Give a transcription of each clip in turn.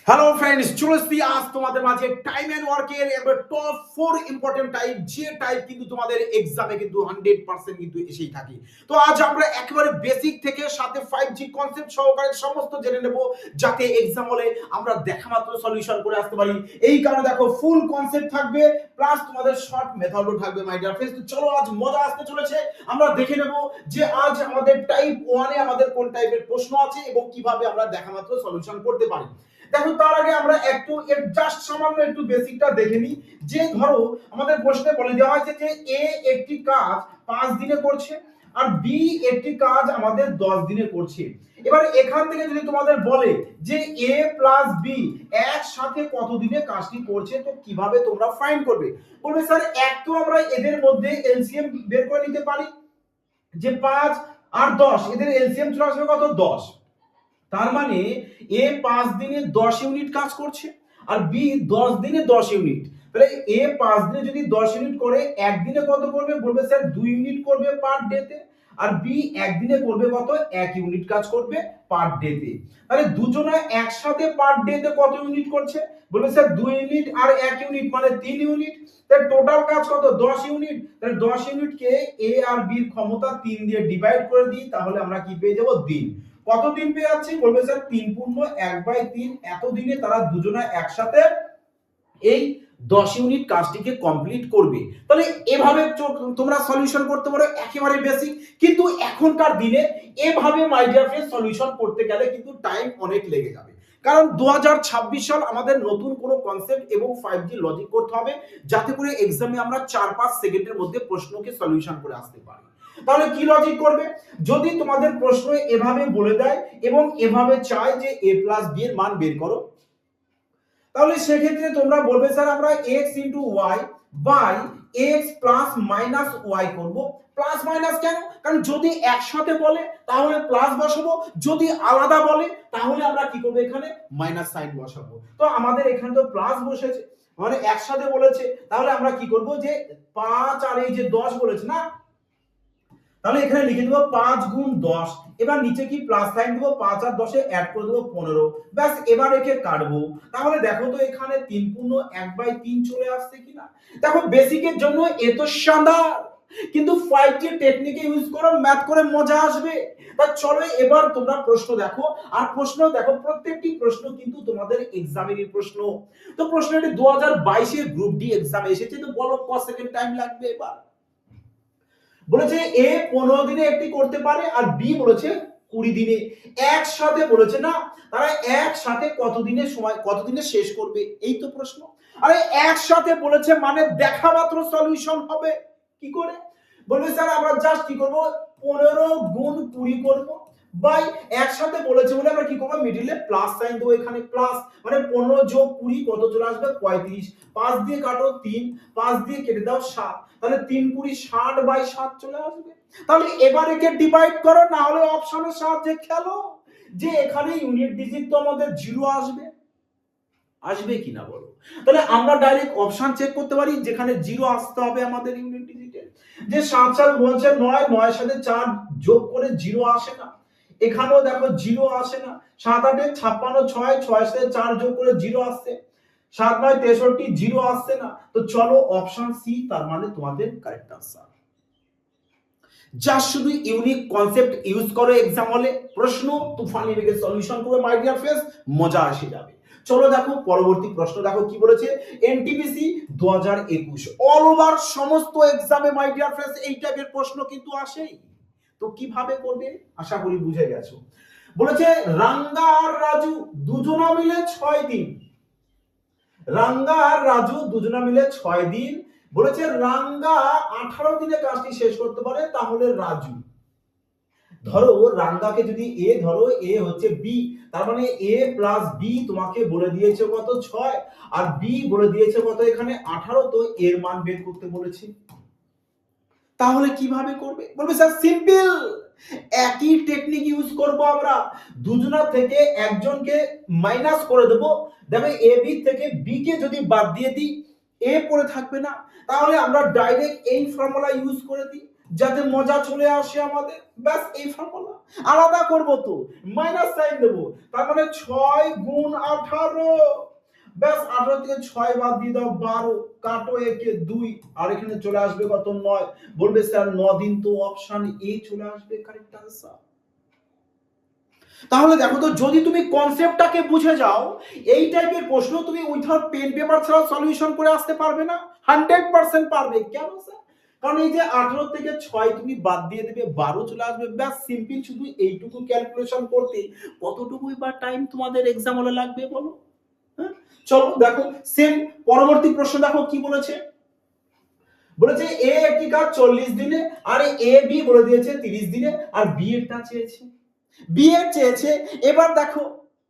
Hello friends, চলে এসেছি আজ তোমাদের মাঝে টাইম এন্ড ওয়ার্কের একবার টপ 4 ইম্পর্টেন্ট টাইপ, যে টাইপ কিন্তু তোমাদের এক্সামে কিন্তু 100% কিন্তু এসেই থাকে। তো আজ আমরা একেবারে বেসিক থেকে সাথে 5G কনসেপ্ট সহকারে সমস্ত জেনে নেব, যাতে এক্সাম হলে আমরা দেখা মাত্র সলিউশন করে আসতে পারি। এই কারণে দেখো ফুল কনসেপ্ট থাকবে, প্লাস তোমাদের শর্ট মেথডও থাকবে মাই ডিয়ার ফ্রেন্ডস। তো চলো আজ মজা আসতে চলেছে। আমরা দেখে নেব যে আজ আমাদের টাইপ 1 এ আমাদের কোন টাইপের প্রশ্ন আছে এবং কিভাবে আমরা দেখা মাত্র সলিউশন করতে পারি। দেখো তার আগে আমরা একটু জাস্ট সামান্য একটু বেসিকটা দেখে নিই। যে ধরো আমাদের প্রশ্নে বলে দেওয়া হয়েছে যে এ একটি কাজ 5 দিনে করছে আর বি একটি কাজ আমাদের 10 দিনে করছে। এবার এখান থেকে যদি তোমাদের বলে যে এ প্লাস বি একসাথে কত দিনে কাজটি করছে, তো কিভাবে তোমরা ফাইন্ড করবে? বলবে স্যার এক তো আমরা এদের মধ্যে এলসিএম বের করে নিতে পারি, যে 5 আর 10 এদের এলসিএম চলে আসবে কত? 10। তার মানে এ 5 দিনে 10 ইউনিট কাজ করছে আর বি 10 দিনে 10 ইউনিট। তাহলে এ 5 দিনে যদি 10 ইউনিট করে, একদিনে কত করবে? বলবে স্যার 2 ইউনিট করবে পার ডেতে। আর বি একদিনে করবে কত? 1 ইউনিট কাজ করবে পার ডেতে। তাহলে দুজনে একসাথে পার ডেতে কত ইউনিট করছে? বলবে স্যার 2 ইউনিট আর 1 ইউনিট মানে 3 ইউনিট। তাহলে টোটাল কাজ কত? 10 ইউনিট। তাহলে 10 ইউনিটকে এ আর বি এর ক্ষমতা 3 দিয়ে ডিভাইড করে দিই, তাহলে আমরা কি পেয়ে যাব? দিন। কত দিন পেয়ে যাচ্ছি? বলবে স্যার 3 পূর্ণ 1/3 এত দিনে তারা দুজনে একসাথে এই 10 ইউনিট কাজটিকে কমপ্লিট করবে। তাহলে এভাবে তোমরা সলিউশন করতে পারো, একেবারে বেসিক। কিন্তু এখনকার দিনে এভাবে মাই ডিয়ার ফ্রেন্ড সলিউশন করতে গেলে কিন্তু টাইম অনেক লেগে যাবে, কারণ 2026 সাল আমাদের নতুন কোনো কনসেপ্ট এবং 5G লজিক করতে হবে, যাতে করে এক্সামে আমরা 4-5 সেকেন্ডের মধ্যে প্রশ্নকে সলিউশন করে আসতে পারি। তাহলে কি লজিক করবে? যদি তোমাদের প্রশ্ন এভাবে বলে দেয় এবং এভাবে চায় যে a প্লাস b এর মান বের করো, তাহলে সেক্ষেত্রে তোমরা বলবে স্যার আমরা x into Y by X plus minus Y করবো। প্লাস মাইনাস কেন? কারণ যদি একসাথে বলে তাহলে প্লাস বসাবো, যদি আলাদা বলে তাহলে আমরা কি করবো? এখানে মাইনাস সাইন বসাবো। তো আমাদের এখানে তো প্লাস বসেছে, মানে একসাথে বলেছে, তাহলে আমরা কি করব? যে 5 আর এই যে 10 বলেছে না, তাহলে এখানে লিখে দেবো 5 গুণ 10। এবার নিচে কি প্লাস সাইন দেবো, 5 আর 10 এ অ্যাড করে দেবো 15। ব্যাস, এবার একে কাটবো। তাহলে দেখো তো এখানে 3 পূর্ণ 1/3 চলে আসছে কিনা। দেখো বেসিকের জন্য এ তো স্ট্যান্ডার্ড, কিন্তু 5G টেকনিকে ইউজ করো, ম্যাথ করে মজা আসবে। তা চলো এবার তোমরা প্রশ্ন দেখো, আর প্রশ্ন দেখো প্রত্যেকটি প্রশ্ন কিন্তু তোমাদের এক্সামেরই প্রশ্ন। তো প্রশ্নটি 2022 এর গ্রুপ ডি এক্সামে এসেছে। তো বলো কত সেকেন্ড টাইম লাগবে? এবার বলেছে এ 15 দিনে একটি করতে পারে আর বি বলেছে 20 দিনে। একসাথে বলেছে না, তারা একসাথে কত দিনে সময়, কত দিনে শেষ করবে, এই তো প্রশ্ন। আরে একসাথে বলেছে মানে দেখা মাত্র সলিউশন হবে। কি করে? বলবে স্যার আমরা জাস্ট কি করব? 15 গুণ 20 করব বাই একসাথে বলেছে বলে আমরা কি করব? মিডলে প্লাস সাইন দেবো, এখানে প্লাস মানে 15 যোগ 20 কত চলে আসবে? 35। 5 দিয়ে কাটো 3, 5 দিয়ে কেটে দাও 7, তাহলে 3 20 60/7 চলে আসবে। তাহলে এবার একে ডিভাইড করো, না হলে অপশনের সাহায্যে খেলো, যে এখানে ইউনিট ডিজিট তো আমাদের 0 আসবে। আসবে কিনা বলো? তাহলে আমরা ডাইরেক্ট অপশন চেক করতে পারি, যেখানে 0 আসতে হবে আমাদের ইউনিট ডিজিটে। যে 7 7 গুণছে 9, 9 এর সাথে 4 যোগ করে 0 আসে না। এখানেও দেখো 0 আসে না। 7 8 56 6, 6 এর সাথে 4 যোগ করে 0 আসছে। 7 9 63, 0 আসছে না। তো চলো অপশন সি তার মানে তোমাদের কারেক্ট আনসার। জাস্ট শুধু ইউনিক কনসেপ্ট ইউজ করো এক্সাম হলে, প্রশ্ন তুফানি বেগে সলিউশন করবে মাই ডিয়ার ফ্রেন্ডস, মজা এসে যাবে। চলো দেখো পরবর্তী প্রশ্ন দেখো কি বলেছে। এনটিপিসি 2021 অল ওভার সমস্ত এক্সামে মাই ডিয়ার ফ্রেন্ডস এই টাইপের প্রশ্ন কিন্তু আসেই। তো কিভাবে করবে আশা করি বুঝে গেছো। বলেছে রাঙ্গা আর রাজু দুজনা মিলে 6 দিন। রাঙ্গা আর রাজু দুজনা মিলে 6 দিন। বলেছে রাঙ্গা 18 দিনে কাজটি শেষ করতে পারে, তাহলে রাজু। ধরো রাঙ্গাকে যদি এ ধরো, এ হচ্ছে বি, তার মানে এ প্লাস বি তোমাকে বলে দিয়েছে কত? 6, আর বি বলে দিয়েছে কত? এখানে 18। তো এর মান বের করতে বলেছে। তাহলে কিভাবে করবে? বলবে স্যার সিম্পল, একই টেকনিক ইউজ করব আমরা। দুজনা থেকে একজনকে মাইনাস করে দেব। দেখো এ বি থেকে বি কে যদি বাদ দিয়ে দিই, এ পড়ে থাকবে না। তাহলে আমরা ডাইরেক্ট এই ফর্মুলা ইউজ করে দিই। যাতে মজা চলে আসে আমাদের, ব্যাস এই ফর্মুলা। আলাদা করব তো মাইনাস সাইন দেবো, তার মানে 6 গুণ 18, ব্যাস 18 থেকে 6 বাদ দিয়ে দাও 12, কাটো একে 2, আর এখানে চলে আসবে কত 9। বলবে স্যার 9 দিন তো অপশন এ চলে আসবে কারেক্ট আনসার। তাহলে দেখো তো, যদি তুমি কনসেপ্টটাকে বুঝে যাও, এই টাইপের প্রশ্ন তুমি উইথাউট পেন পেপার ছাড়া সলিউশন করে আসতে পারবে না? 100% পারবে। কেন স্যার? কারণ এই যে 18 থেকে 6 তুমি বাদ দিয়ে দেবে, 12 চলে আসবে, ব্যাস সিম্পল। শুধু এইটুকু ক্যালকুলেশন করতে কতটুকুই বা টাইম তোমাদের এক্সাম হলে লাগবে বলো? হ্যাঁ, চলো দেখো সেম পরবর্তী প্রশ্ন দেখো কি বলেছে। বলেছে এ একটি কাজ 40 দিনে, আর এ বি বলে দিয়েছে 30 দিনে, আর বি এরটা চেয়েছে, বি এর চেয়েছে। এবার দেখো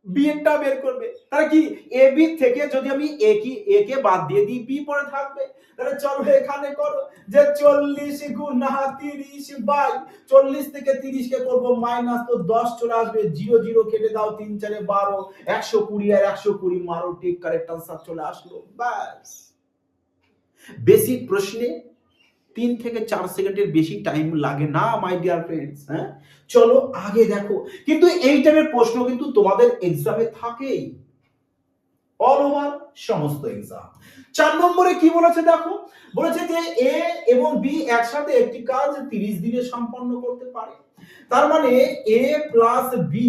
বি এরটা বের করবে, তাহলে কি এ বি থেকে যদি আমি এ কে বাদ দিয়ে দিই, বি পরে থাকবে। তাহলে চলো এখানে করো যে 40 গুণা 30 বাই 40 থেকে 30 কে করব মাইনাস, তো 10 চলে আসবে, 0 0 কেটে দাও, 3 4 12, 120 আর 120 মারো, ঠিক কারেক্ট আনসার চলে আসলো। ব্যাস, বেসিক প্রশ্নে 3 থেকে 4 সেকেন্ডের বেশি টাইম লাগে না মাই ডিয়ার ফ্রেন্ডস। হ্যাঁ, চলো আগে দেখো। কিন্তু এই টাইপের প্রশ্ন কিন্তু তোমাদের এক্সামে থাকেই, অল ওভার সমস্ত এক্সাম। 4 নম্বরে কি বলেছে দেখো, বলেছে যে এ এবং বি একসাথে একটি কাজ 30 দিনে সম্পন্ন করতে পারে। তার মানে এ প্লাস বি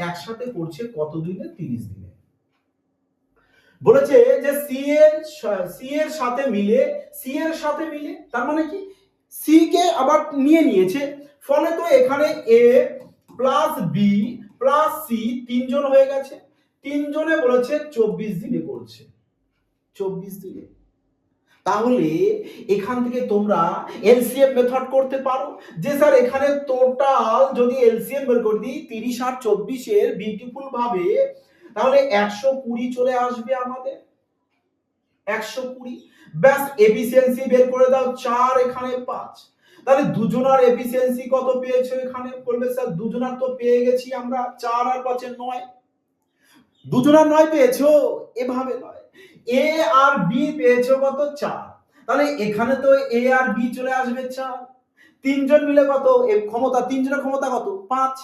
একসাথে করছে কত দিনে? 30 দিনে। বলেছে যে সি এর সাথে মিলে, তার মানে কি সি কে আবার নিয়ে নিয়েছে, ফলে তো এখানে এ প্লাস বি প্লাস সি 3 জন হয়ে গেছে। 3 জনে বলেছে 24 দিনে করছে, 24 দিনে। তাহলে এখান থেকে তোমরা এলসিএম মেথড করতে পারো, যে স্যার এখানে টোটাল যদি এলসিএম বের করে দিই 30 আর 24 এর বিউটিফুল ভাবে, তাহলে 120 চলে আসবে আমাদের, 120। ব্যাস এফিসিয়েন্সি বের করে দাও, 4 এখানে 5। তাহলে দুজনার এফিসিয়েন্সি কত পেয়েছো এখানে? বলবে স্যার দুজনার তো পেয়ে গেছি আমরা, 4 আর 5 এর 9। দুজনার 9 পেয়েছো? এভাবে নয়, এ আর বি পেয়েছো কত? 4। তাহলে এখানে তো এ আর বি চলে আসবে 4। তিনজন মিলে কত ক্ষমতা? তিনজনের ক্ষমতা কত? 5।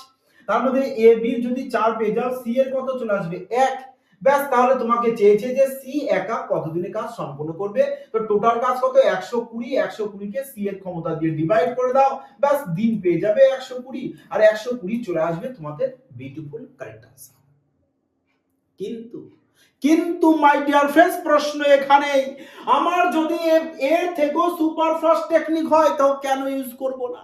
তার মধ্যে এ বি যদি 4 পেয়ে যাও, সি এর কত চলে আসবে? 1। ব্যাস, তাহলে তোমাকে চেয়েছে যে সি একা কতদিনে কাজ সম্পন্ন করবে। তো টোটাল কাজ কত? 120। 120 কে সি এর ক্ষমতা দিয়ে ডিভাইড করে দাও, ব্যাস দিন পেয়ে যাবে 120, আর 120 চলে আসবে তোমাদের বিউটিফুল কারেক্ট আনসার। কিন্তু কিন্তু মাই ডিয়ার ফ্রেন্ডস, প্রশ্ন এখানেই, আমার যদি এর থেকেও সুপার ফাস্ট টেকনিক হয় তো কেন ইউজ করব না?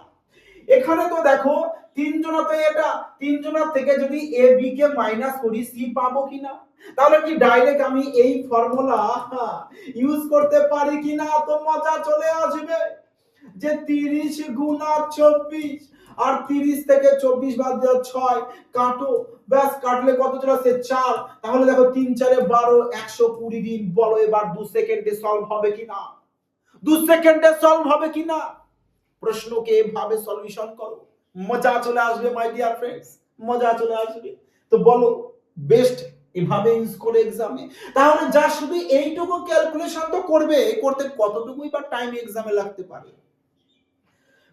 এখানে তো দেখো তিনজনাতে, এটা তিনজনার থেকে যদি এ বি কে মাইনাস করি, সি পাবো কিনা? তাহলে কি ডাইরেক্ট আমি এই ফর্মুলা ইউজ করতে পারি কিনা? তো মজা চলে আসবে যে 30 গুণা 24, আর 30 থেকে 24 বাদ দাও 6, কাটো, ব্যাস কাটলে কত চলে আসছে? 4। তাহলে দেখো 3 4 12, 120 দিন। বলো এবার 2 সেকেন্ডে সলভ হবে কিনা? 2 সেকেন্ডে সলভ হবে কিনা? প্রশ্নকে এভাবে সলিউশন করো, মজা চলে আসবে মাই ডিয়ার ফ্রেন্ডস, মজা চলে আসবে। তো বলো বেস্ট এভাবে ইউজ করে এক্সামে, তাহলে যা শুধু এইটুকু ক্যালকুলেশন তো করবে, করতে কতটুকুই বা টাইম এক্সামে লাগতে পারে?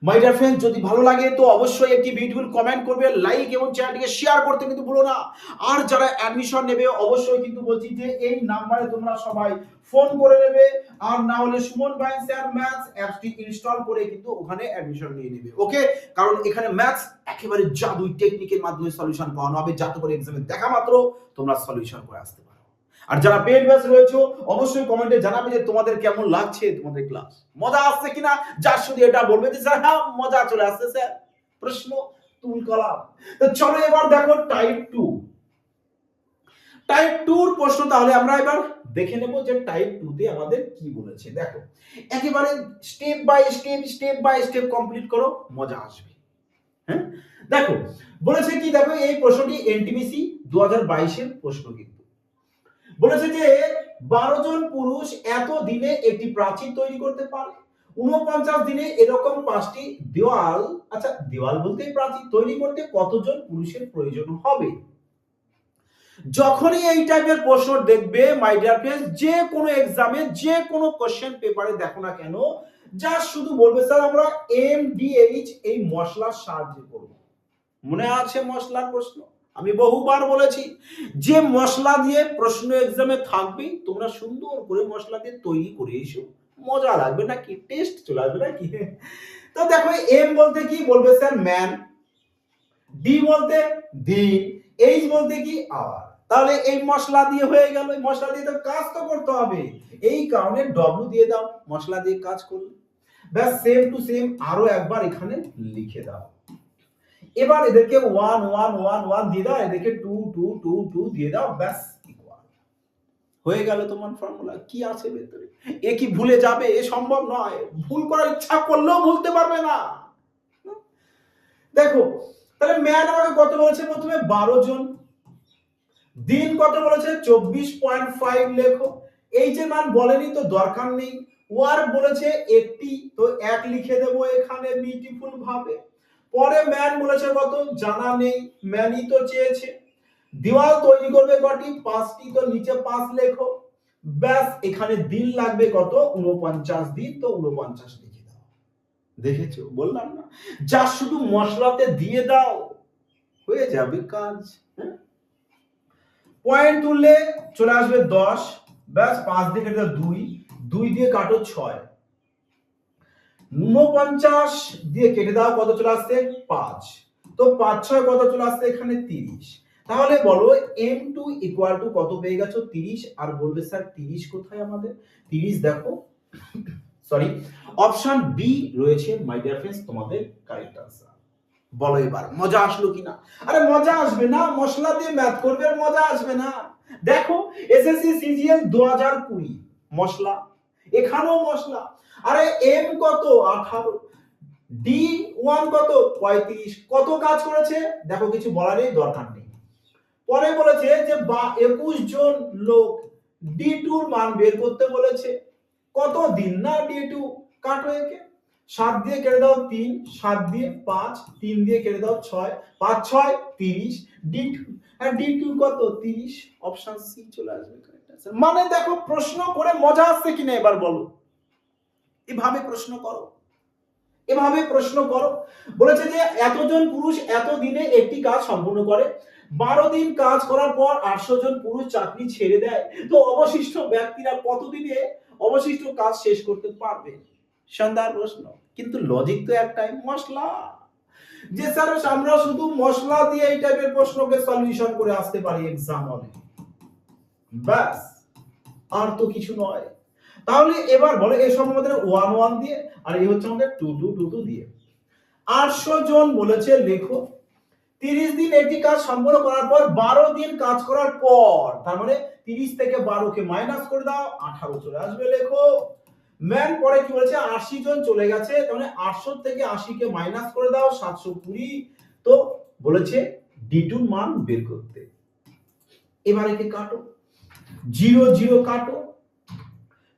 মাই ডিয়ার ফ্রেন্ডস, যদি ভালো লাগে তো অবশ্যই একটি বিউটিফুল কমেন্ট করবে, লাইক এবং চ্যানেলটিকে শেয়ার করতে কিন্তু ভুলো না। আর যারা অ্যাডমিশন নেবে অবশ্যই কিন্তু বলছি যে এই নাম্বারে তোমরা সবাই ফোন করে নেবে, আর না হলে সুমন ভাই স্যার ম্যাথস অ্যাপটি ইনস্টল করে কিন্তু ওখানে অ্যাডমিশন নিয়ে নেবে। ওকে, কারণ এখানে ম্যাথস একেবারে জাদুই টেকনিকের মাধ্যমে সলিউশন পাওয়া হবে, যাতে করে এক্সামে দেখা মাত্র তোমরা সলিউশন করে আসতে পারো। আর যারা পেড ব্যাচ রয়েছে অবশ্যই কমেন্টে জানাবে যে তোমাদের কেমন লাগছে তোমাদের ক্লাস, মজা আসছে কিনা। যার শুধু এটা বলবে যে স্যার হ্যাঁ মজা চলে আসছে স্যার, প্রশ্ন তুল কলাম। তো চলো এবার দেখো টাইপ 2। টাইপ 2 এর প্রশ্ন তাহলে আমরা এবার দেখে নেব যে টাইপ 2 তে আমাদের কি বলেছে। দেখো একেবারে স্টেপ বাই স্টেপ কমপ্লিট করো, মজা আসবে। হ্যাঁ, দেখো বলেছে কি, দেখো এই প্রশ্নটি এনটিপিসি 2022 এর প্রশ্ন। কিন্তু বলেছে যে 12 জন পুরুষ এত দিনে একটি প্রাচীর তৈরি করতে পারে, 49 দিনে এরকম 5টি দেওয়াল, আচ্ছা দেওয়াল বলতে প্রাচীর তৈরি করতে কতজন পুরুষের প্রয়োজন হবে? যখনই এই টাইপের প্রশ্ন দেখবে মাই ডিয়ার ফ্রেন্ডস, যে কোনো এক্সামে যে কোনো কোশ্চেন পেপারে দেখো না কেন, জাস্ট শুধু বলবে স্যার আমরা এমডিএইচ এই মশলার সাহায্যে করব। মনে আছে মশলার প্রশ্ন? আমি বহুবার বলেছি যে মশলা দিয়ে প্রশ্ন এক্সামে থাকবেই, তোমরা সুন্দর করে মশলা দিয়ে তৈরি করে এসো, মজা লাগবে নাকি, টেস্ট চলে আসবে নাকি। তো দেখো এম বলতে কি বলবে স্যার ম্যান, ডি বলতে দিন, এইচ বলতে কি আওয়ার। তাহলে এই মশলা দিয়ে হয়ে গেল, এই মশলা দিয়ে তো কাজ তো করতে হবে, এই কারণে ডব্লিউ দিয়ে দাও, মশলা দিয়ে কাজ করলে ব্যাস সেম টু সেম আরো একবার এখানে লিখে দাও। এবার এদেরকে 1 1 1 1 দিয়ে দাও, এদেরকে 2 2 2 2 দিয়ে দাও, ব্যাস ইকুয়াল হয়ে গেল তোমার ফর্মুলা। কি আছে ভেতরে? এ কি ভুলে যাবে? এ সম্ভব নয়, ভুল করার ইচ্ছা করলেও ভুলতে পারবে না। দেখো তাহলে ম্যান আমাকে কত বলেছে? প্রথমে 12 জন। দিন কত বলেছে? 24.5 লেখো। এইচ এর মান বলেনি তো দরকার নেই। ওয়ার বলেছে 80, তো 1 লিখে দেবো এখানে বিউটিফুল ভাবে। পরে ম্যান বলেছে কত? জানা নেই, ম্যানই তো চেয়েছে। দেওয়াল তৈরি করবে কটি? 5টি, তো নিচে 5 লেখো। ব্যাস এখানে দিন লাগবে কত? 49 দিন, তো 49 লিখে দাও। দেখেছো, বললাম না, যা শুধু মশলাতে দিয়ে দাও হয়ে যাবে কাজ। পয়েন্ট তুললে চলে আসবে 10, ব্যাস 5 দিয়ে কেটে দাও 2, 2 দিয়ে কাটো 6, 49 দিয়ে কেটে দাও কত চলে আসছে? 5, তো 5 6 কত চলে আসছে এখানে? 30। তাহলে বলো m2 ইকুয়াল টু কত পেয়ে গেছো? 30। আর বলবে স্যার 30 কোথায় আমাদের? 30 দেখো, সরি, অপশন বি রয়েছে মাই ডিয়ার ফ্রেন্ডস তোমাদের কারেক্ট আনসার। বলো এবার মজা আসলো কিনা? আরে মজা আসবে না, মশলা দিয়ে ম্যাথ করবে আর মজা আসবে না? দেখো এসএসসি সিজিএল 2020 মশলা, এখানেও মশলা। আরে এম কত? 18, ডি 1 কত? 35। কত কাজ করেছে দেখো, কিছু বলারই দরকার নেই। পরে বলেছে যে 21 জন লোক, ডি টুর মান বের করতে বলেছে। কত দিন না ডি2, কাটো একে, 7 দিয়ে কেটে দাও 3, 7 দিয়ে 5, 3 দিয়ে কেটে দাও 6, 5 6 30, ডি2 আর ডি2 কত? 30। অপশন সি চলে আসবে কারেক্ট आंसर। মানে দেখো প্রশ্ন করে মজা আসছে কিনা এবার বলো। এভাবে প্রশ্ন করো, এভাবে প্রশ্ন করো। বলেছে যে এতজন পুরুষ এত দিনে একটি কাজ সম্পূর্ণ করে, 12 দিন কাজ করার পর 800 জন পুরুষ চাকরি ছেড়ে দেয়, তো অবশিষ্ট ব্যক্তিরা কতদিনে অবশিষ্ট কাজ শেষ করতে পারবে? শানদার প্রশ্ন, কিন্তু লজিক তো একটাই, মশলা। যে স্যার আমরা শুধু মশলা দিয়ে এই টাইপের প্রশ্নকে সলিউশন করে আসতে পারি এক্সাম হলে, ব্যাস আর তো কিছু নয়। তাহলে এবার বলে এই সব আমাদের 1 1 দিয়ে, আর এই হচ্ছে আমাদের 2 2 2 2 দিয়ে। 800 জন বলেছে লেখো, 30 দিন একটি কাজ সম্পন্ন করার পর 12 দিন কাজ করার পর, তার মানে 30 থেকে 12 কে মাইনাস করে দাও, 18 চলে আসবে লেখো। ম্যান পরে কি বলেছে? 80 জন চলে গেছে, তার মানে 800 থেকে 80 কে মাইনাস করে দাও, 720। তো বলেছে D2 মান বের করতে। এবারে কি কাটো, 0 0 কাটো,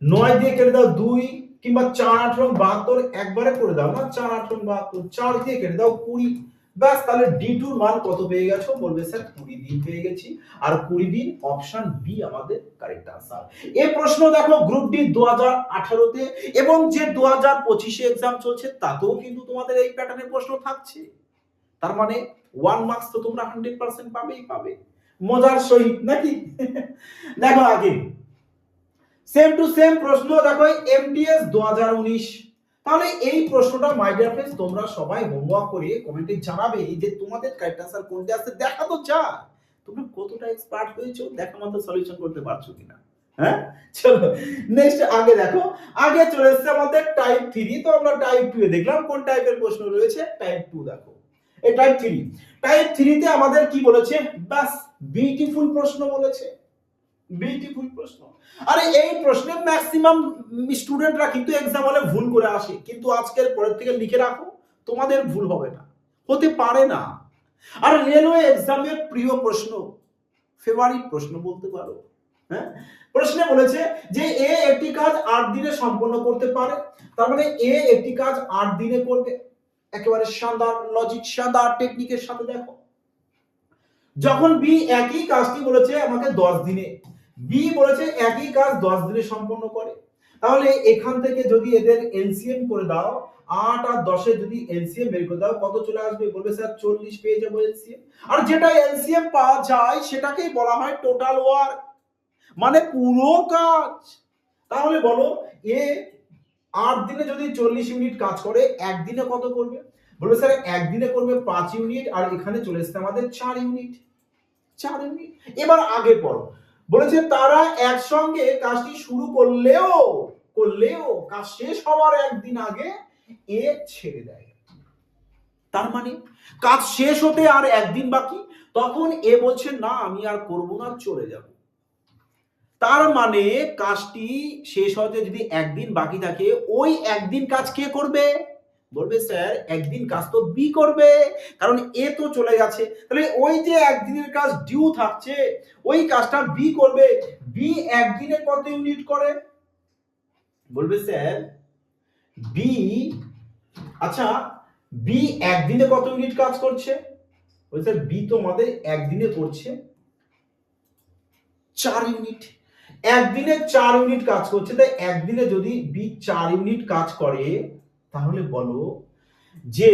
9 দিয়ে কেটে দাও 2, কিংবা 4 8 72 একবারে করে দাও না, 4 8 72, 4 দিয়ে কেটে দাও 20। ব্যাস তাহলে D2 এর মান কত পেয়ে গেছো? বলবে স্যার 20 দিন পেয়ে গেছি। আর 20 দিন অপশন বি আমাদের কারেক্ট आंसर। এই প্রশ্ন দেখো গ্রুপ ডি 2018 তে এবং যে 2025 এ एग्जाम চলছে তাতেও কিন্তু তোমাদের এই প্যাটার্নের প্রশ্ন থাকছে। তার মানে 1 মার্কস তো তোমরা 100% পাবেই পাবে, মজার সহিত নাকি? দেখো আগে সেম টু সেম প্রশ্ন দেখো এমটিএস 2019। তাহলে এই প্রশ্নটা মাই ডিয়ার फ्रेंड्स তোমরা সবাই হোমওয়ার্ক করে কমেন্টে জানাবে যে তোমাদের কারেক্ট आंसर কোনটা আছে, দেখা তো যায় তোমরা কতটা এক্সপার্ট হয়েছো, দেখা মতো সলিউশন করতে পারছো কিনা। হ্যাঁ চলো নেক্সট আগে দেখো, আগে চলে এসেছে আমাদের টাইপ 3, তো আমরা টাইপ 2 এ দেখলাম কোন টাইপের প্রশ্ন রয়েছে। টাইপ 2 দেখো, এই টাইপ 3, টাইপ 3 তে আমাদের কি বলেছে? বাস বিউটিফুল প্রশ্ন বলেছে, বিউটিফুল প্রশ্ন। আরে এই প্রশ্নে ম্যাক্সিমাম স্টুডেন্টরা কিন্তু एग्जाम হলে ভুল করে আসে, কিন্তু আজকের পরের থেকে লিখে রাখো তোমাদের ভুল হবে না, হতে পারে না। আর রেলওয়ে एग्जामेর প্রিয় প্রশ্ন, ফেভারিট প্রশ্ন বলতে পারো। হ্যাঁ প্রশ্নে বলেছে যে এ একটি কাজ 8 দিনে সম্পন্ন করতে পারে, তার মানে এ একটি কাজ 8 দিনে করবে। একেবারে শানদার লজিক, শানদার টেকনিকের সাথে দেখো। যখন বি একই কাজটি বলেছে আমাকে 10 দিনে, বি বলেছে একই কাজ 10 দিনে সম্পন্ন করে, তাহলে এখান থেকে যদি এদের এলসিএম করে দাও, 8 আর 10 এর যদি এলসিএম বের করে দাও কত চলে আসবে? বলবে স্যার 40 পেয়ে যাবো এলসিএম। আর যেটা এলসিএম পাওয়া যায় সেটাকেই বলা হয় টোটাল ওয়ার্ক, মানে পুরো কাজ। তাহলে বলো এ 8 দিনে যদি 40 ইউনিট কাজ করে একদিনে কত করবে? বলবে স্যার একদিনে করবে 5 ইউনিট, আর এখানে চলে আসছে আমাদের 4 ইউনিট। 4 ইউনিট। এবার আগে পড়ো, বলেছে তারা একসঙ্গে কাজটি শুরু করলেও কাজ শেষ হওয়ার একদিন আগে এ ছেড়ে দেয়। তার মানে কাজ শেষ হতে আর একদিন বাকি, তখন এ বলছে না আমি আর করব না, চলে যাব। তার মানে কাজটি শেষ হতে যদি একদিন বাকি থাকে, ওই একদিন কাজ কে করবে? বলবে স্যার একদিন কাজ তো বি করবে, কারণ এ তো চলে গেছে। তাহলে ওই যে একদিনের কাজ ডিউ থাকছে ওই কাজটা বি করবে। বি একদিনে কত ইউনিট করে? বলবে স্যার বি, আচ্ছা বি একদিনে কত ইউনিট কাজ করছে? বলবে স্যার বি তো আমাদের একদিনে করছে 4 ইউনিট। একদিনে 4 ইউনিট কাজ করছে, তাই একদিনে যদি বি 4 ইউনিট কাজ করে তাহলে বলো যে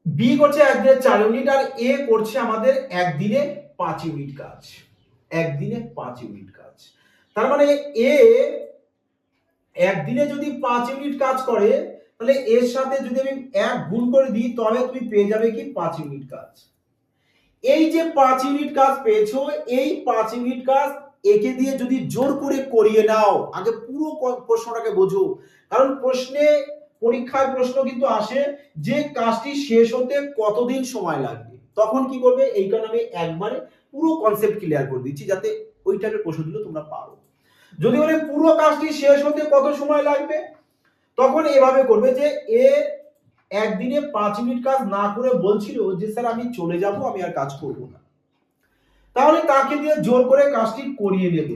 বি করছে একদিনে 4 ইউনিট আর এ করছে আমাদের একদিনে 5 ইউনিট কাজ। একদিনে 5 ইউনিট কাজ। তার মানে এ একদিনে যদি 5 ইউনিট কাজ করে তাহলে এর সাথে যদি আমি 1 গুণ করে দিই তবে তুমি পেয়ে যাবে কি 5 ইউনিট কাজ। এই যে 5 ইউনিট কাজ পেয়েছো, এই 5 ইউনিট কাজ একে দিয়ে যদি জোর করে করিয়ে নাও, আগে পুরো প্রশ্নটাকে বোঝো, কারণ প্রশ্নে পরীক্ষায় প্রশ্ন কিন্তু আসে যে কাজটি শেষ হতে কতদিন সময় লাগবে, তখন কি করবে? এই কারণে আমি একবারে পুরো কনসেপ্ট ক্লিয়ার করে দিচ্ছি যাতে ওই টাইপের প্রশ্নগুলো তোমরা পারো। যদি বলে পুরো কাজটি শেষ হতে কত সময় লাগবে, তখন এভাবে করবে যে এ একদিনে 5 ইউনিট কাজ না করে বলছিল যে স্যার আমি চলে যাব, আমি আর কাজ করব না। তাহলে তাকে দিয়ে জোর করে কাজটি করিয়ে নেবে,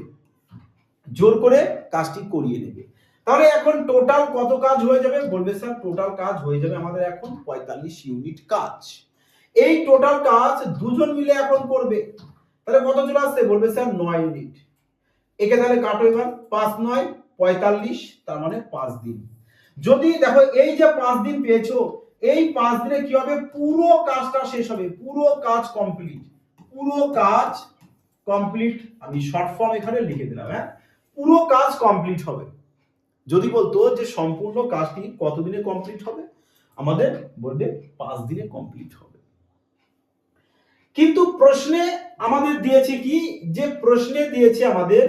জোর করে কাজটি করিয়ে নেবে। তাহলে এখন টোটাল কত কাজ হয়ে যাবে? বলবে স্যার টোটাল কাজ হয়ে যাবে আমাদের এখন 45 ইউনিট কাজ। এই টোটাল কাজ দুজন মিলে এখন করবে, তাহলে কত চলে আসছে? বলবে স্যার 9 ইউনিট। একে তাহলে কাটো এবার, 5 9 45, তার মানে 5 দিন। যদি দেখো এই যে 5 দিন পেয়েছো, এই 5 দিনে কি হবে? পুরো কাজটা শেষ হবে, পুরো কাজ কমপ্লিট, পুরো কাজ কমপ্লিট। আমি শর্ট ফর্ম এখানে লিখে দিলাম, হ্যাঁ, পুরো কাজ কমপ্লিট হবে। যদি বলতো যে সম্পূর্ণ কাজটি কত দিনে কমপ্লিট হবে, আমাদের বলবে 5 দিনে কমপ্লিট হবে। কিন্তু প্রশ্নে আমাদের দিয়েছে কি, যে প্রশ্নে দিয়েছে আমাদের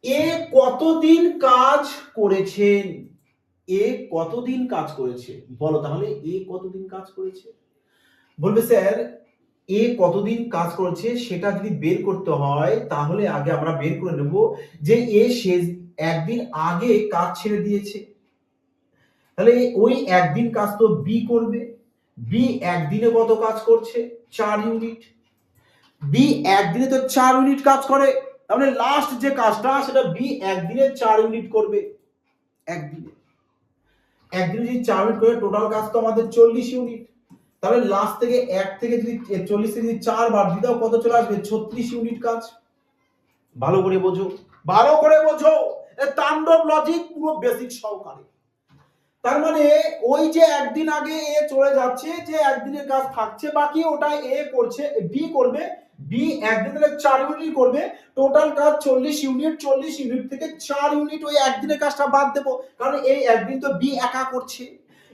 এ কতদিন কাজ করেছেন, এ কতদিন কাজ করেছে? বলো তাহলে এ কতদিন কাজ করেছে? বলবে স্যার এ কতদিন কাজ করেছে সেটা যদি বের করতে হয় তাহলে আগে আমরা বের করে নেব যে এ শেষ একদিন আগে কাজ ছেড়ে দিয়েছে, তাহলে ওই একদিন কাজ তো বি করবে। বি একদিনে কত কাজ করছে? 4 ইউনিট। বি একদিনে তো 4 ইউনিট কাজ করে, তাহলে লাস্ট যে কাজটা সেটা বি একদিনে 4 ইউনিট করবে। একদিনে যদি 4 ইউনিট করে টোটাল কাজ তো আমাদের 40 ইউনিট। তাহলে লাস্ট থেকে 1 থেকে যদি 40 থেকে যদি 4 বার দিয়ে দাও কত চলে আসবে? 36 ইউনিট কাজ। ভালো করে বোঝো, ভালো করে বোঝো, তাণ্ডব লজিক পুরো বেসিক সহকারে। তার মানে ওই যে একদিন আগে এ চলে যাচ্ছে, যে একদিনের কাজ থাকছে বাকি ওটা এ করছে, বি করবে। বি একদিন তাহলে 4 ইউনিট করবে, টোটাল কাজ 40 ইউনিট। 40 ইউনিট থেকে 4 ইউনিট ওই একদিনের কাজটা বাদ দেবো, কারণ এই একদিন তো বি একা করছে।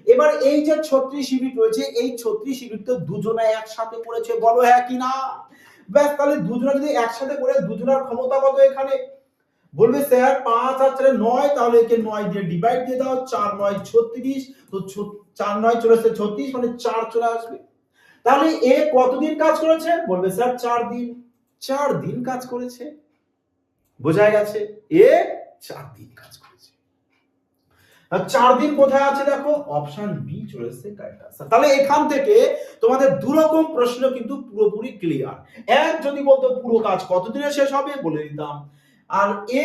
এবার এই যে 36 ইউনিট রয়েছে, এই 36 ইউনিট তো দুজনে একসাথে করেছে, বলো হ্যাঁ কি না? ব্যাস, তাহলে দুজনে যদি একসাথে করে দুজনের ক্ষমতা কত এখানে? বলবে স্যার 5 আর 4 9, তাহলে একে 9 দিয়ে ডিভাইড দিয়ে দাও, 4 9 36, তো 4 9 চলে আসছে 36, মানে 4 চলে আসবে। তাহলে এ কতদিন কাজ করেছে? বলবে স্যার 4 দিন। 4 দিন কাজ করেছে, বোঝা গেছে? এ 4 দিন কাজ করেছে। আর 4 দিন কোথায় আছে দেখো, অপশন বি চলে এসেছে কারেক্ট আনসার। তাহলে এখান থেকে তোমাদের দুরকম প্রশ্ন কিন্তু পুরোপুরি ক্লিয়ার। এক যদি বলতো পুরো কাজ কতদিনে শেষ হবে, বলে দিতাম। আর এ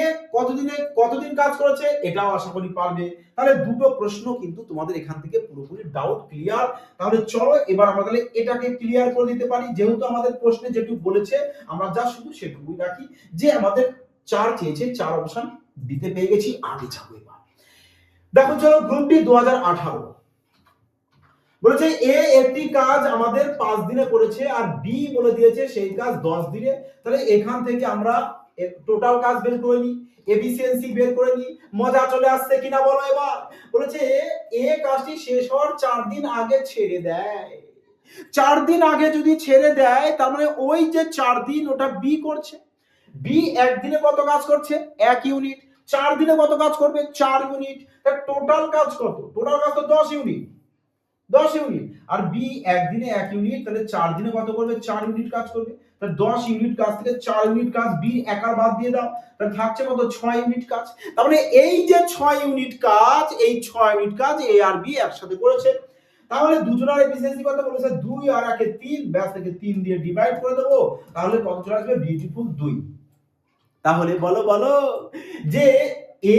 কতদিন কাজ করেছে এটাও আশা করি পারবে। তাহলে দুটো প্রশ্ন কিন্তু তোমাদের এখান থেকে পুরোপুরি ডাউট ক্লিয়ার। তাহলে চলো এবার আমরা তাহলে এটাকে ক্লিয়ার করে দিতে পারি, যেহেতু আমাদের প্রশ্নে যেটুকু বলেছে আমরা যা শুধু সেটুকুই রাখি, যে আমাদের 4 চেয়েছে 4 অপশন দিতে পেয়ে গেছি। আগে যাবো এবার, দেখো চলো গ্রুপ ডি 2018 বলেছে এ একটি কাজ আমাদের 5 দিনে করেছে আর বি বলে দিয়েছে সেই কাজ 10 দিনে। তাহলে এখান থেকে আমরা টোটাল কাজ বের করে নিই, এফিসিয়েন্সি বের করে নিই। মজা চলে আসছে কিনা বলো এবার। বলেছে এ কাজটি শেষ হওয়ার 4 দিন আগে ছেড়ে দেয়। 4 দিন আগে যদি ছেড়ে দেয় তার মানে ওই যে 4 দিন ওটা বি করছে। বি একদিনে কত কাজ করছে? 1 ইউনিট। 4 দিনে কত কাজ করবে? 4 ইউনিট। তার টোটাল কাজ কত? টোটাল কাজ তো 10 ইউনিট, 10 ইউনিট। আর বি একদিনে 1 ইউনিট, তাহলে 4 দিনে কত করবে? 4 ইউনিট কাজ করবে। তাহলে 10 ইউনিট কাজ থেকে 4 ইউনিট কাজ বি একার বাদ দিয়ে দাও, তাহলে থাকছে কত? 6 ইউনিট কাজ। তার মানে এই যে 6 ইউনিট কাজ, এই 6 ইউনিট কাজ এ আর বি একসাথে করেছে। তাহলে দুজনের এফিসিয়েন্সি কত বলেছে? 2 আর 1 এ 3, ব্যাস থেকে 3 দিয়ে ডিভাইড করে দেবো, তাহলে কত চলে আসবে? বিউটিফুল 2। তাহলে বলো বলো যে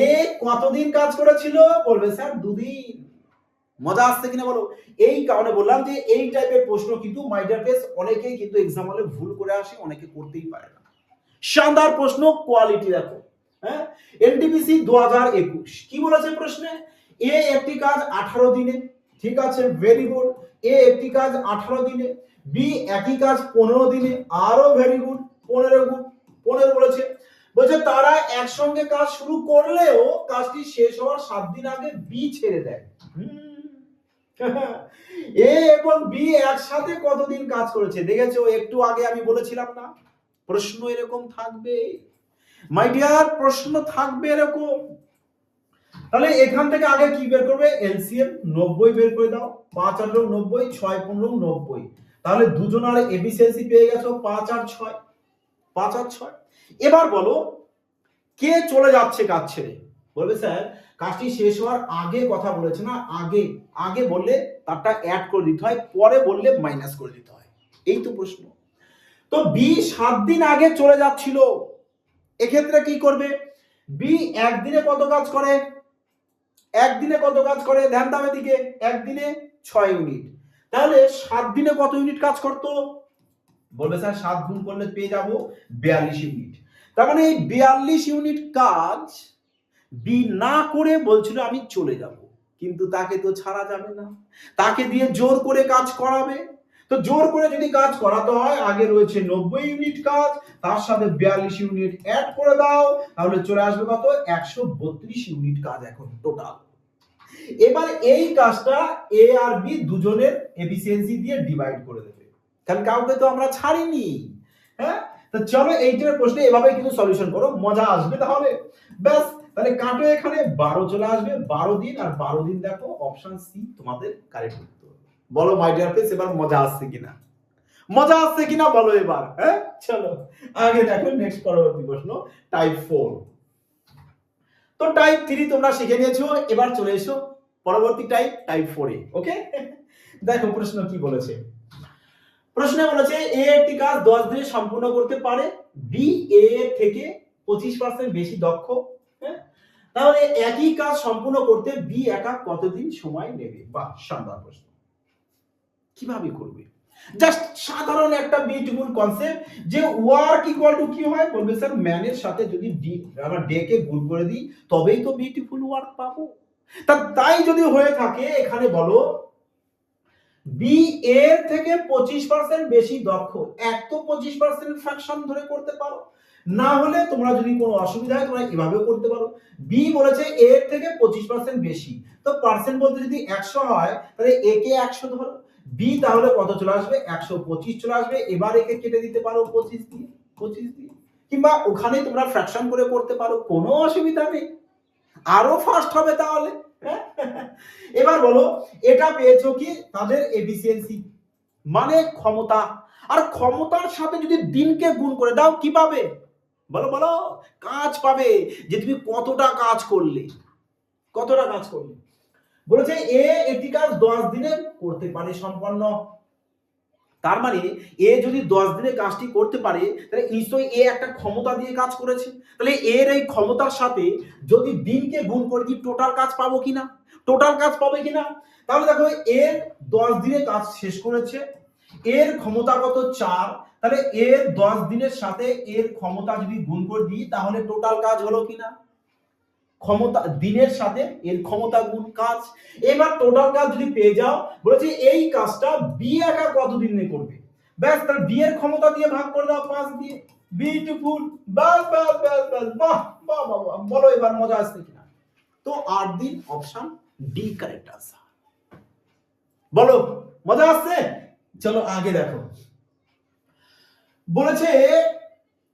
এ কতদিন কাজ করেছিল? বলবে স্যার 2 দিন। মজা আসছে কিনা বলো। এই কারণে বললাম যে এই টাইপের প্রশ্ন কিন্তু মাই ডিয়ার ফ্রেন্ডস অনেকেই কিন্তু এক্সাম হলে ভুল করে আসে, অনেকে করতেই পারে না। শানদার প্রশ্ন, কোয়ালিটি দেখো। হ্যাঁ, এনটিপিসি 2021 কি বলেছে প্রশ্নে? এ একটি কাজ 18 দিনে, ঠিক আছে, ভেরি গুড। এ একটি কাজ 18 দিনে, বি একই কাজ 15 দিনে, আরো ভেরি গুড, 15 বলেছে। বলছে তারা একসঙ্গে কাজ শুরু করলেও কাজটি শেষ হওয়ার 7 দিন আগে বি ছেড়ে দেয়। এ এবং বি একসাথে কতদিন কাজ করেছে দেখেছো? একটু আগে আমি বলেছিলাম না প্রশ্ন এরকম থাকবে মাই ডিয়ার, প্রশ্ন থাকবে এরকম। তাহলে এখান থেকে আগে কি বের করবে? এলসিএম 90 বের করে দাও। 5 আর 90, 6 15 90। তাহলে দুজনের এফিসিয়েন্সি পেয়ে গেছো 5 আর 6, 5 আর 6। এবার বলো কে চলে যাচ্ছে কাজ ছেড়ে? বলবে স্যার কাজটি শেষ হওয়ার আগে কথা বলেছে না, আগে। আগে বললে তারটা অ্যাড করে দিতে হয়, পরে বললে মাইনাস করে দিতে হয়, এই তো প্রশ্ন। তো বি 7 দিন আগে চলে যাচ্ছিল, এক্ষেত্রে কি করবে? বি একদিনে কত কাজ করে? একদিনে কত কাজ করে? ধ্যান দাও এদিকে। একদিনে 6 ইউনিট। তাহলে 7 দিনে কত ইউনিট কাজ করতো? বলবে স্যার 7 গুণ করলে পেয়ে যাব 42 ইউনিট। তার মানে এই 42 ইউনিট কাজ বি না করে বলছিল আমি চলে যাব, কিন্তু তাকে তো ছাড়া যাবে না, তাকে দিয়ে জোর করে কাজ করাবে। তো জোর করে যদি কাজ করাতে হয়, আগে রয়েছে 90 ইউনিট কাজ, তার সাথে 42 ইউনিট অ্যাড করে দাও, তাহলে চলে আসবে কত? 132 ইউনিট কাজ এখন টোটাল। এবার এই কাজটা এ আর বি দুজনের এফিসিয়েন্সি দিয়ে ডিভাইড করে দেবে, কারণ কাউকে তো আমরা ছাড়িনি। হ্যাঁ, তো চলো এইটার প্রশ্নে এভাবে কিন্তু সলিউশন করো, মজা আসবে তাহলে। ব্যাস, তাহলে কাটো এখানে 12 চলে আসবে, 12 দিন আর 12 দিন দেখো অপশন সি তোমাদের কারেক্ট উত্তর। বলো মাই ডিয়ার ফ্রেন্ডস এবার মজা আসছে কিনা? মজা আসছে কিনা বলো এবার। হ্যাঁ, চলো আগে দেখো নেক্সট পরবর্তী প্রশ্ন টাইপ 4। তো টাইপ 3 তোমরা শিখে নিয়েছো, এবার চলে এসো পরবর্তী টাইপ 4 এ। ওকে, দেখো প্রশ্ন কি বলেছে। প্রশ্নে বলেছে এ একটি কাজ 10 দিনে সম্পূর্ণ করতে পারে, বি এ থেকে 25% বেশি দক্ষ। হ্যাঁ, তাহলে একই কাজ সম্পূর্ণ করতে বি একা কতদিন সময় নেবে? বাহ, শানদার প্রশ্ন। কিভাবে করবে? জাস্ট সাধারণ একটা বিউটিফুল কনসেপ্ট যে ওয়ার্ক ইকুয়াল টু কি হয়? বলবে স্যার ম্যানের সাথে যদি ডি আমরা ডে কে গুণ করে দিই তবেই তো বিউটিফুল ওয়ার্ক পাবো। তাই যদি হয়ে থাকে এখানে বলো বি এর থেকে 25% বেশি দক্ষ, এক তো 25% ফ্র্যাকশন ধরে করতে পারো, না হলে তোমরা যদি কোনো অসুবিধা হয় তোমরা এভাবেও করতে পারো। বি বলেছে এর থেকে 25% বেশি, তো পার্সেন্ট বলতে যদি 100 হয় তাহলে এ কে 100 ধরো, বি তাহলে কত চলে আসবে? 125 চলে আসবে। এবার একে কেটে দিতে পারো 25 দিয়ে, 25 দিয়ে, কিংবা ওখানে তোমরা ফ্র্যাকশন করে করতে পারো, কোনো অসুবিধা নেই, আরো ফাস্ট হবে তাহলে। এবার বলো এটা পেয়েছো কি? তাদের এফিসিয়েন্সি মানে ক্ষমতা, আর ক্ষমতার সাথে যদি দিনকে গুণ করে দাও কি পাবে? বলো বলো, কাজ পাবে, যে তুমি কতটা কাজ করলে, কতটা কাজ করলে। বলেছে এ একটি কাজ 10 দিনে করতে পারে সম্পন্ন, তার মানে এ যদি 10 দিনে কাজটি করতে পারে তাহলে নিশ্চয়ই এ একটা ক্ষমতা দিয়ে কাজ করেছে। তাহলে এর এই ক্ষমতার সাথে যদি দিনকে গুণ করে দিই টোটাল কাজ পাবো কিনা, টোটাল কাজ পাবে কিনা। তাহলে দেখো এর 10 দিনে কাজ শেষ করেছে, এর ক্ষমতা কত 4, তাহলে এর 10 দিনের সাথে এর ক্ষমতা যদি গুণ করে দিই তাহলে টোটাল কাজ হলো কিনা, ক্ষমতা দিনের সাথে এর ক্ষমতা গুণ কাজ। এবার টোটাল কাজ যদি পেয়ে যাও, বলেছে এই কাজটা বি একা কত দিনে করবে, ব্যাস তার বি এর ক্ষমতা দিয়ে ভাগ করে দাও 5 দিয়ে। বিউটিফুল, বাস বাস বাস বাস, বাহ বাহ বাহ, বলো এবার মজা আসছে কিনা। তো 8 দিন, অপশন ডি কারেক্ট আনসার। বলো মজা আসছে। চলো আগে দেখো, বলেছে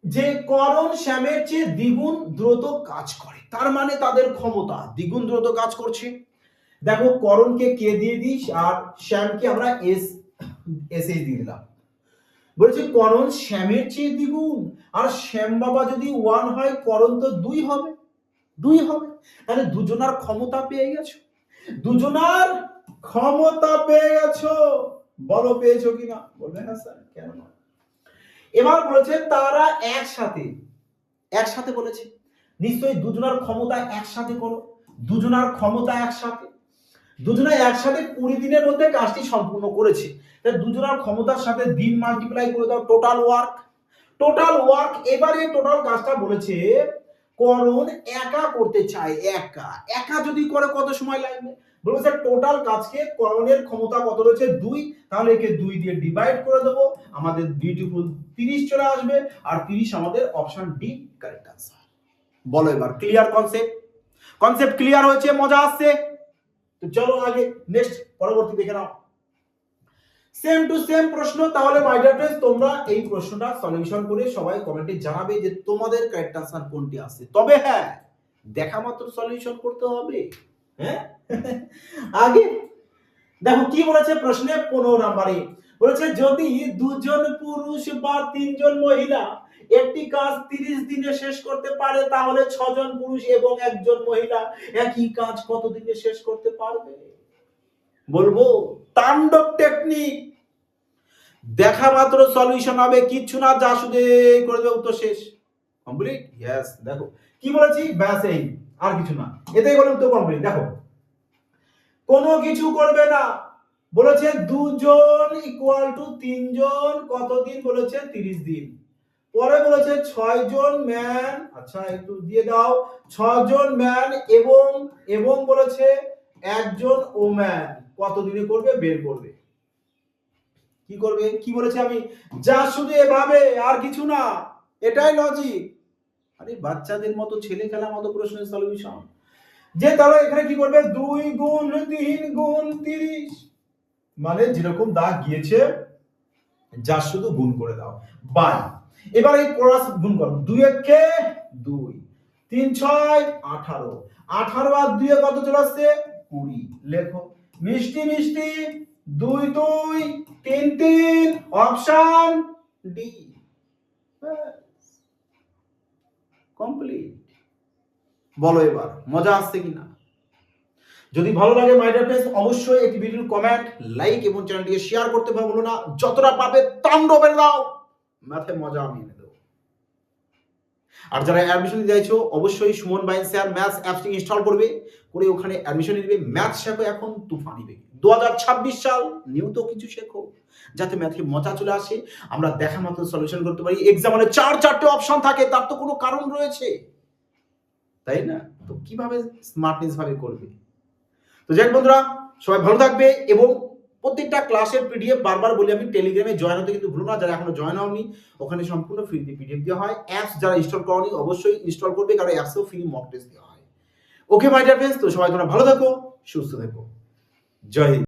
যে করণ শ্যামের চেয়ে দ্বিগুণ দ্রুত কাজ করে, তার মানে তাদের ক্ষমতা দ্বিগুণ দ্রুত কাজ করছে। দেখো করণকে কে দিয়ে দিস আর শ্যামকে আমরা এস দিয়ে দিলাম। বলেছে করণ শ্যামের চেয়ে দ্বিগুণ, আর শ্যাম বাবা যদি 1 হয় করণ তো 2 হবে, 2 হবে। তাহলে দুজনার ক্ষমতা পেয়ে গেছো, দুজনার ক্ষমতা পেয়ে গেছো। বলো পেয়েছো কিনা, বলবে না স্যার কেন না। এবার বলেছে তারা একসাথে বলেছে, নিশ্চয়ই দুজনার ক্ষমতা একসাথে করো, দুজনার ক্ষমতা একসাথে, দুজনে একসাথে 20 দিনের মধ্যে কাজটি সম্পূর্ণ করেছে। তাই দুজনার ক্ষমতার সাথে দিন মাল্টিপ্লাই করে দাও, টোটাল ওয়ার্ক। এবারে টোটাল কাজটা বলেছে করণ একা করতে চায়, একা যদি করে কত সময় লাগবে, বলেছে টোটাল কাজকে করণের ক্ষমতা কত রয়েছে 2, তাহলে একে 2 দিয়ে ডিভাইড করে দেবো, আমাদের বিউটিফুল 30 চলে আসবে, আর 30 আমাদের অপশন ডি কারেক্ট আনসার। বলো এবার ক্লিয়ার কনসেপ্ট ক্লিয়ার হয়েছে, মজা আসছে। তো চলো আগে নেক্সট পরবর্তী দেখে নাও, সেম টু সেম প্রশ্ন। তাহলে মাই ডিয়ার ফ্রেন্ডস তোমরা এই প্রশ্নটা সলিউশন করে সবাই কমেন্টে জানাবে যে তোমাদের কারেক্ট আনসার কোনটি আসছে। তবে হ্যাঁ, দেখা মাত্র সলিউশন করতে হবে, হ্যাঁ। আগে দেখো কি বলেছে প্রশ্নে 15 নম্বরে, বলেছে যদি 2 জন পুরুষ বা 3 জন মহিলা একটি কাজ 30 দিনে শেষ করতে পারে, তাহলে 6 জন পুরুষ এবং 1 জন মহিলা একই কাজ কত দিনে শেষ করতে পারবে। বলবো তাণ্ডব টেকনিক, দেখা মাত্র সলিউশন হবে, কিচ্ছু না যা শুধু করে দেবে, উত্তর শেষ, কমপ্লিট। यस, দেখো কি বলেছি, ব্যাস এই, আর কিছু না, এটাই বলে উত্তর কমপ্লিট। দেখো কোনো কিছু করবে না, বলেছে 2 জন ইকুয়াল টু 3 জন কতদিন, বলেছে 30 দিন। পরে বলেছে 6 জন ম্যান, আচ্ছা একটু দিয়ে দাও, 6 জন ম্যান এবং বলেছে 1 জন ওম্যান কত দিনে করবে, বের করবে। কি করবে, কি বলেছে আমি, যা শুধু এভাবে, আর কিছু না, এটাই লজিক। আরে বাচ্চাদের মতো ছেলে খেলার মতো প্রশ্নের সলিউশন। যে তাহলে এখানে কি করবে, 2 গুণ 3 গুণ 30, মানে যেরকম দাগ গিয়েছে যা শুধু গুণ করে দাও বাই। এবার এই ক্রস গুণ করো, 2 একে 2, 3 6 18, 18 আর 2 এ কত চলে আসছে 20, লেখো মিষ্টি মিষ্টি 2 2 3 3, অপশন ডি কমপ্লিট। বলো এবার মজা আসছে কিনা। যদি ভালো লাগে মাই ডিয়ার ফ্রেন্ডস অবশ্যই একটি ভিডিওর কমেন্ট, লাইক এবং চ্যানেলটিকে শেয়ার করতে ভুলো না। যতটা পারবে তাণ্ডবের দাও, ম্যাথে মজা আমি এনে দেবো। আর যারা অ্যাডমিশন দিতে চাইছো অবশ্যই সুমন বাইন স্যার ম্যাথস অ্যাপসটি ইনস্টল করবে, করে ওখানে অ্যাডমিশন নিবে। ম্যাথ শেখো এখন তুফানি বেগে, 2026 সাল, নিউ তো কিছু শেখো যাতে ম্যাথে মজা চলে আসে, আমরা দেখা মাত্র সলিউশন করতে পারি। এক্সামে 4-4টে অপশন থাকে, তার তো কোনো কারণ রয়েছে, তাই না? তো কিভাবে স্মার্টনেস ভাবে করবে। তো যাই বন্ধুরা, সবাই ভালো থাকবে এবং প্রত্যেকটা ক্লাসের পিডিএফ বারবার বলি আমি, টেলিগ্রামে জয়েন হতে কিন্তু ভুলো না। যারা এখনো জয়েন হওনি, ওখানে সম্পূর্ণ ফ্রিতে পিডিএফ দেওয়া হয়। অ্যাপস যারা ইনস্টল করোনি অবশ্যই ইনস্টল করবে, কারণ অ্যাপসেও ফ্রি মক টেস্ট দেওয়া হয়। ওকে মাই ডিয়ার ফ্রেন্ডস, তো সবাই তোমরা ভালো থাকো, সুস্থ থাকো, জয় হিন্দ।